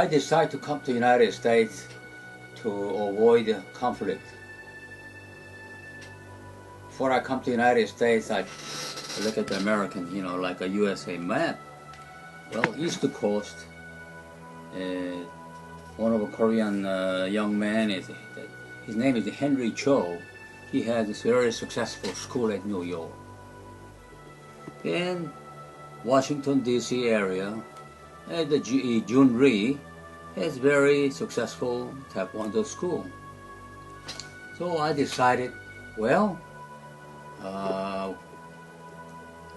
decided to come to the United States to avoid conflict. Before I come to the United States, I look at the American, like a USA map. Well, East Coast, one of a Korean young man, his name is Henry Cho. He has this very successful school at New York. In Washington, D.C. area, the Chayon-Ryu has very successful Taekwondo school. So I decided, well,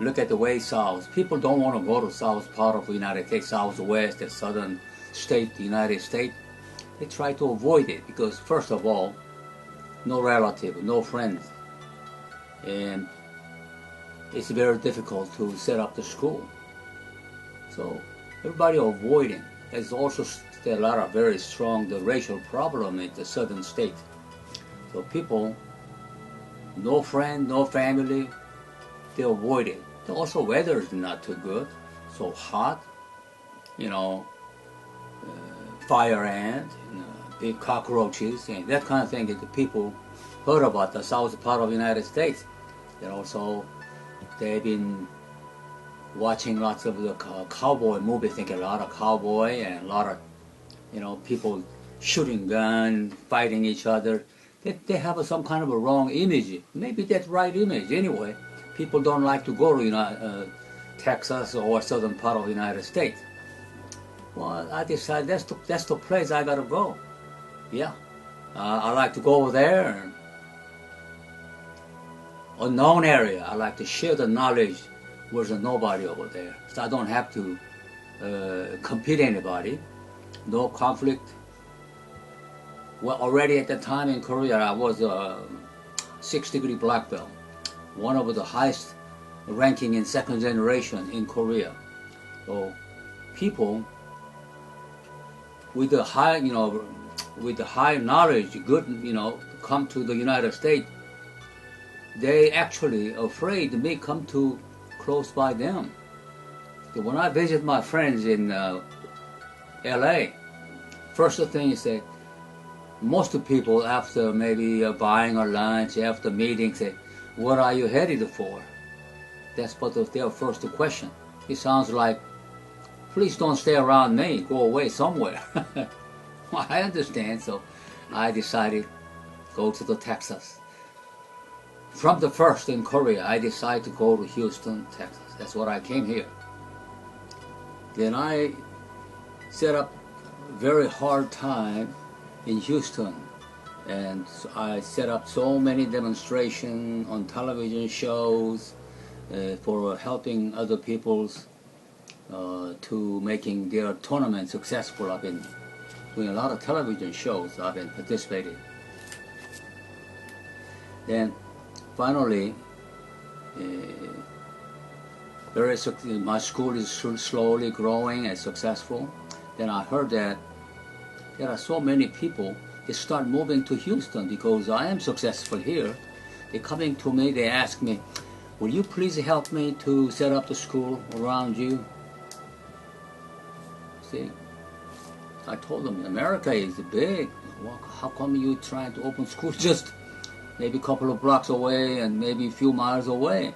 look at the way south. People don't want to go to south part of the United States, southwest, the southern state, the United States. They try to avoid it because, first of all, no relative, no friends. And it's very difficult to set up the school. So everybody avoiding. There's also a lot of very strong the racial problem in the southern state. So people, no friend, no family, they avoid it. Also weather is not too good, so hot, fire ants, big cockroaches, and that kind of thing that the people heard about the south part of the United States. And also they've been watching lots of the cowboy movies, thinking a lot of cowboy and a lot of, people shooting guns, fighting each other. They have some kind of a wrong image. Maybe that's right image anyway. People don't like to go to Texas or southern part of the United States. Well, I decided that's the place I gotta go. Yeah, I like to go over there. Unknown area. I like to share the knowledge with nobody over there, so I don't have to compete anybody. No conflict. Well, already at the time in Korea, I was a 6-degree black belt, one of the highest ranking in second generation in Korea. So people with the high, with the high knowledge, good, come to the United States, they actually afraid me come to close by them. So when I visit my friends in LA, first thing is that most of the people after maybe buying a lunch, after meeting, say, what are you headed for? That's what their first question. It sounds like, please don't stay around me, go away somewhere. Well, I understand, so I decided go to the Texas. From the first in Korea, I decided to go to Houston, Texas. That's what I came here. Then I set up a very hard time in Houston, and I set up so many demonstrations on television shows for helping other people's to making their tournament successful. I've been doing a lot of television shows. I've been participating. Then finally, my school is slowly growing and successful. Then I heard that there are so many people, they start moving to Houston because I am successful here. They're coming to me, they ask me, will you please help me to set up the school around you? See, I told them, America is big. How come you trying to open school just maybe a couple of blocks away and maybe a few miles away?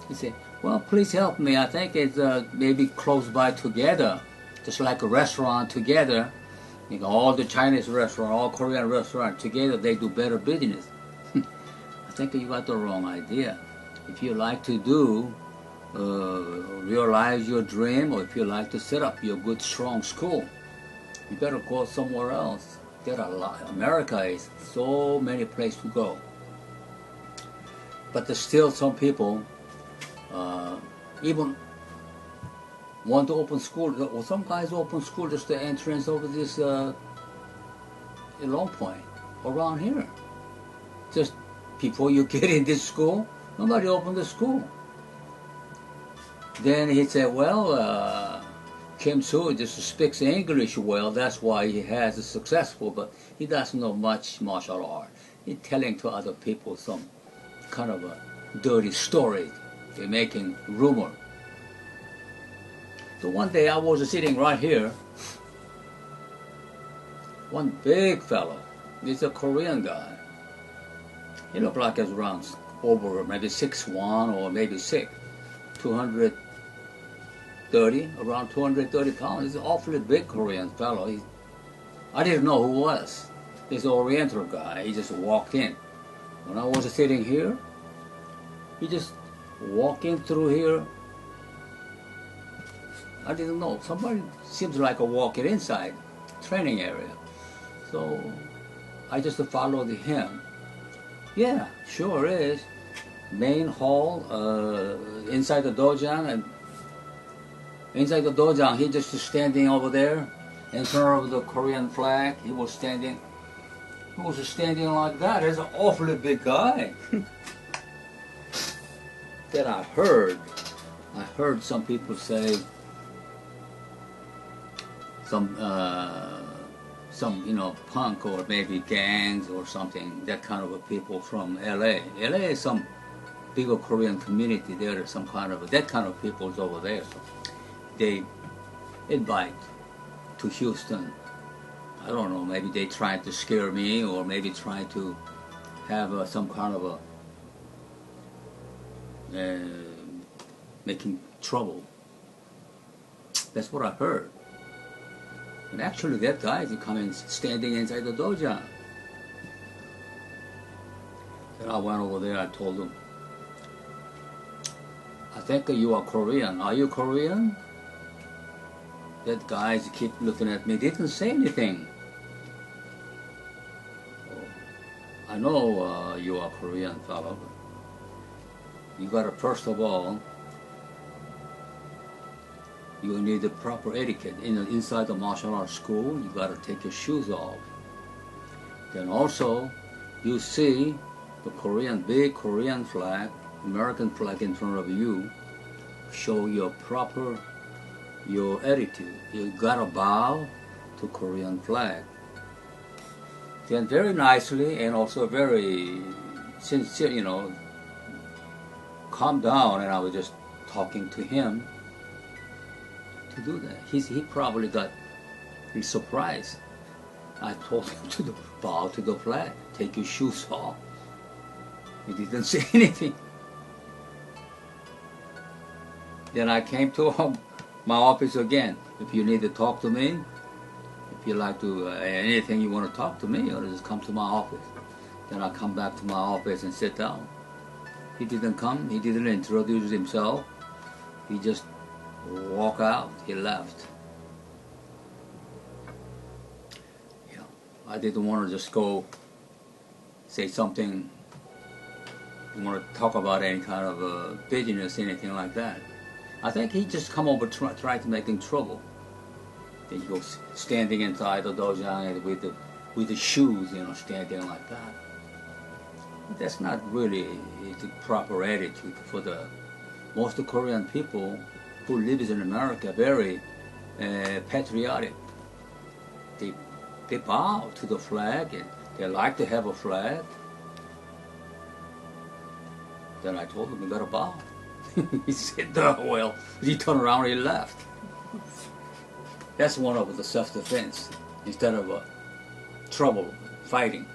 He said, well, please help me. I think it's maybe close by together, just like a restaurant together. All the Chinese restaurant, all Korean restaurant together, they do better business. I think you got the wrong idea. If you like to do, realize your dream, or if you like to set up your good, strong school, you better go somewhere else. There are a lot. America is so many places to go. But there's still some people even want to open school. Well, some guys open school just the entrance over this Long Point around here. Just before you get in this school, nobody opened the school. Then he said, well, Kim Soo just speaks English well, that's why he has successful, but he doesn't know much martial art. He's telling to other people some kind of a dirty story. They're making rumor. So one day I was sitting right here one big fellow. He's a Korean guy. He looked like he's around over maybe 6'1" or maybe 230, around 230 pounds. He's an awfully big Korean fellow. I didn't know who was. He's an Oriental guy. He just walked in. When I was sitting here, he just walked in through here. I didn't know. Somebody seems like a walking inside training area. So I just followed him. Yeah, sure is. Main hall, inside the dojang, and inside the dojang, he just standing over there in front of the Korean flag. He was standing like that. He's an awfully big guy. Then I heard some people say some punk or maybe gangs or something, that kind of a people from LA. LA is some bigger Korean community. There are some kind of that kind of people's over there. So they invite to Houston. I don't know, maybe they tried to scare me or maybe try to have some kind of a making trouble. That's what I heard. And actually that guy is coming standing inside the dojo. Then I went over there, I told him, I think you are Korean. Are you Korean? That guy keep looking at me, didn't say anything. I know you are Korean fellow. You gotta, first of all, you need the proper etiquette. Inside the martial arts school, you gotta take your shoes off. Then also, you see the big Korean flag, American flag in front of you, show your attitude. You gotta bow to Korean flag. Then very nicely and also very sincere, calm down, and I was just talking to him to do that. He probably got surprised. I told him to bow to the flag, take your shoes off. He didn't say anything. Then I came to my office again. If you need to talk to me, if you like to, anything you want to talk to me, or just come to my office. Then I come back to my office and sit down. He didn't come, he didn't introduce himself. He just walked out, he left. Yeah, I didn't want to just go say something, I want to talk about any kind of business, anything like that. I think he just come over try to make him trouble. Then he goes standing inside the dojo with the shoes, standing like that. But that's not really the proper attitude for most Korean people who lives in America. Very patriotic. They bow to the flag and they like to have a flag. Then I told him, you gotta bow. He said, well, he turned around and he left. That's one of the self-defense instead of trouble, fighting.